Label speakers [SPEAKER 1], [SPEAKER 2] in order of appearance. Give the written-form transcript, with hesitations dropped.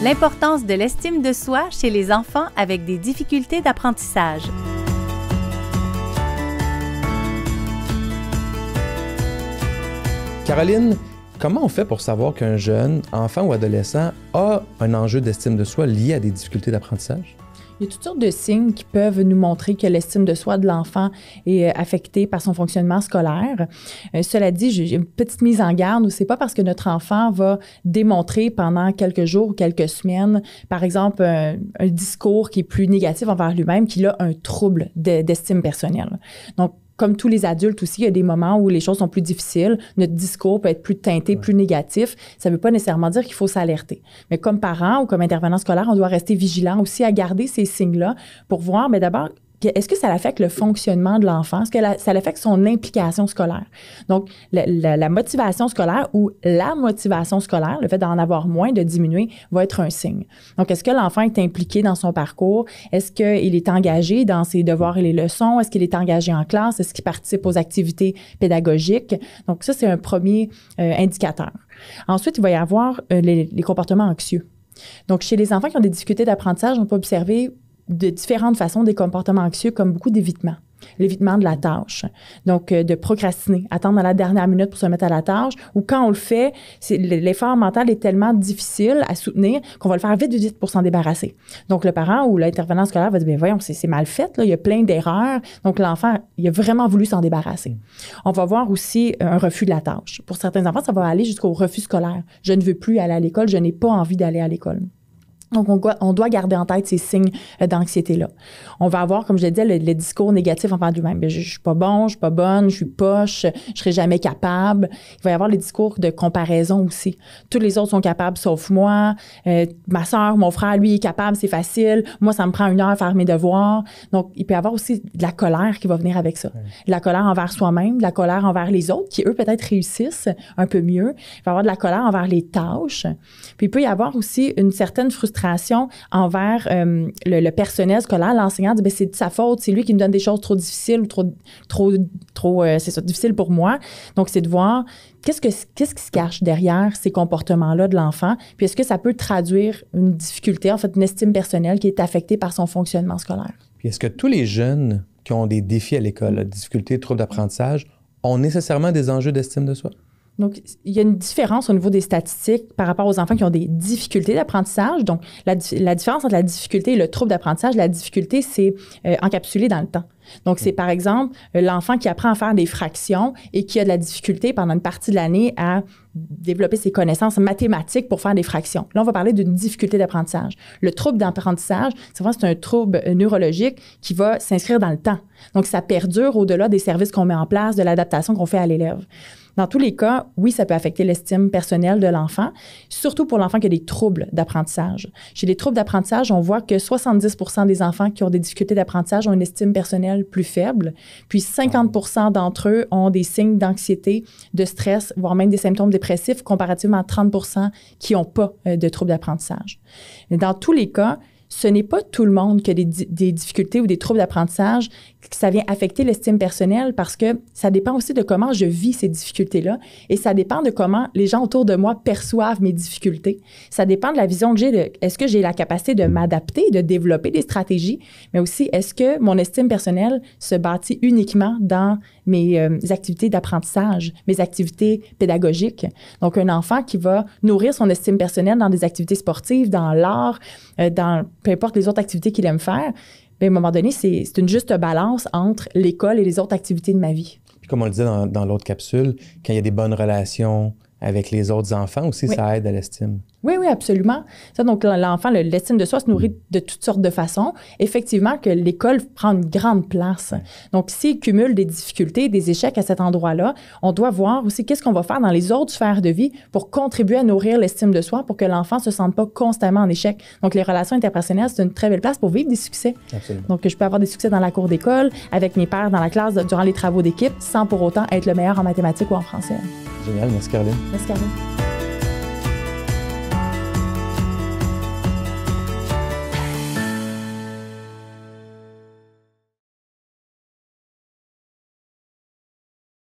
[SPEAKER 1] L'importance de l'estime de soi chez les enfants avec des difficultés d'apprentissage.
[SPEAKER 2] Caroline, comment on fait pour savoir qu'un jeune, enfant ou adolescent, a un enjeu d'estime de soi lié à des difficultés d'apprentissage?
[SPEAKER 3] Il y a toutes sortes de signes qui peuvent nous montrer que l'estime de soi de l'enfant est affectée par son fonctionnement scolaire. Cela dit, j'ai une petite mise en garde où c'est pas parce que notre enfant va démontrer pendant quelques jours ou quelques semaines, par exemple, un discours qui est plus négatif envers lui-même, qu'il a un trouble d'estime personnelle. Donc, comme tous les adultes aussi, il y a des moments où les choses sont plus difficiles. Notre discours peut être plus teinté, plus négatif. Ça ne veut pas nécessairement dire qu'il faut s'alerter. Mais comme parent ou comme intervenant scolaire, on doit rester vigilant aussi à garder ces signes-là pour voir, mais d'abord, est-ce que ça affecte le fonctionnement de l'enfant? Est-ce que ça affecte son implication scolaire? Donc, la motivation scolaire ou la motivation scolaire, le fait d'en avoir moins, de diminuer, va être un signe. Donc, est-ce que l'enfant est impliqué dans son parcours? Est-ce qu'il est engagé dans ses devoirs et les leçons? Est-ce qu'il est engagé en classe? Est-ce qu'il participe aux activités pédagogiques? Donc, ça, c'est un premier indicateur. Ensuite, il va y avoir les comportements anxieux. Donc, chez les enfants qui ont des difficultés d'apprentissage, on peut observer de différentes façons des comportements anxieux, comme beaucoup d'évitement. L'évitement de la tâche. Donc, de procrastiner, attendre à la dernière minute pour se mettre à la tâche, ou quand on le fait, l'effort mental est tellement difficile à soutenir qu'on va le faire vite pour s'en débarrasser. Donc, le parent ou l'intervenant scolaire va dire, bien voyons, c'est mal fait, là, il y a plein d'erreurs. Donc, l'enfant, il a vraiment voulu s'en débarrasser. On va voir aussi un refus de la tâche. Pour certains enfants, ça va aller jusqu'au refus scolaire. Je ne veux plus aller à l'école, je n'ai pas envie d'aller à l'école. Donc, on doit garder en tête ces signes d'anxiété-là. On va avoir, comme je le disais, le discours négatif envers lui-même. Je suis pas bon, je suis pas bonne, je suis poche, je serai jamais capable. Il va y avoir les discours de comparaison aussi. Tous les autres sont capables sauf moi. Ma soeur, mon frère, lui, est capable, c'est facile. Moi, ça me prend 1 heure à faire mes devoirs. Donc, il peut y avoir aussi de la colère qui va venir avec ça. De la colère envers soi-même, de la colère envers les autres qui, eux, peut-être réussissent un peu mieux. Il va y avoir de la colère envers les tâches. Puis, il peut y avoir aussi une certaine frustration envers le personnel scolaire. L'enseignant dit, c'est de sa faute, c'est lui qui me donne des choses trop difficiles ou trop c'est ça, difficile pour moi. Donc, c'est de voir qu'est-ce qui se cache derrière ces comportements-là de l'enfant, puis est-ce que ça peut traduire une difficulté, en fait, une estime personnelle qui est affectée par son fonctionnement scolaire.
[SPEAKER 2] Puis est-ce que tous les jeunes qui ont des défis à l'école, des difficultés, troubles d'apprentissage, ont nécessairement des enjeux d'estime de soi?
[SPEAKER 3] Donc, il y a une différence au niveau des statistiques par rapport aux enfants qui ont des difficultés d'apprentissage. Donc, la différence entre la difficulté et le trouble d'apprentissage, la difficulté, c'est encapsulé dans le temps. Donc, c'est par exemple l'enfant qui apprend à faire des fractions et qui a de la difficulté pendant une partie de l'année à développer ses connaissances mathématiques pour faire des fractions. Là, on va parler d'une difficulté d'apprentissage. Le trouble d'apprentissage, c'est un trouble neurologique qui va s'inscrire dans le temps. Donc, ça perdure au-delà des services qu'on met en place, de l'adaptation qu'on fait à l'élève. Dans tous les cas, oui, ça peut affecter l'estime personnelle de l'enfant, surtout pour l'enfant qui a des troubles d'apprentissage. Chez les troubles d'apprentissage, on voit que 70% des enfants qui ont des difficultés d'apprentissage ont une estime personnelle plus faible, puis 50% d'entre eux ont des signes d'anxiété, de stress, voire même des symptômes dépressifs, comparativement à 30% qui n'ont pas de troubles d'apprentissage. Mais dans tous les cas, ce n'est pas tout le monde qui a des difficultés ou des troubles d'apprentissage, que ça vient affecter l'estime personnelle parce que ça dépend aussi de comment je vis ces difficultés-là et ça dépend de comment les gens autour de moi perçoivent mes difficultés. Ça dépend de la vision que j'ai de est-ce que j'ai la capacité de m'adapter, de développer des stratégies, mais aussi est-ce que mon estime personnelle se bâtit uniquement dans mes activités d'apprentissage, mes activités pédagogiques. Donc, un enfant qui va nourrir son estime personnelle dans des activités sportives, dans l'art, dans peu importe les autres activités qu'il aime faire, bien, à un moment donné, c'est une juste balance entre l'école et les autres activités de ma vie.
[SPEAKER 2] Puis comme on le disait dans l'autre capsule, quand il y a des bonnes relations avec les autres enfants aussi, oui, ça aide à l'estime.
[SPEAKER 3] Oui, absolument. Ça, donc, l'enfant, l'estime de soi se nourrit de toutes sortes de façons. Effectivement, que l'école prend une grande place. Donc, s'il cumule des difficultés, des échecs à cet endroit-là, on doit voir aussi qu'est-ce qu'on va faire dans les autres sphères de vie pour contribuer à nourrir l'estime de soi pour que l'enfant ne se sente pas constamment en échec. Donc, les relations interpersonnelles, c'est une très belle place pour vivre des succès.
[SPEAKER 2] Absolument.
[SPEAKER 3] Donc, je peux avoir des succès dans la cour d'école, avec mes pairs dans la classe, durant les travaux d'équipe, sans pour autant être le meilleur en mathématiques ou en français.
[SPEAKER 2] Génial. Merci, Caroline.
[SPEAKER 3] Merci, Caroline.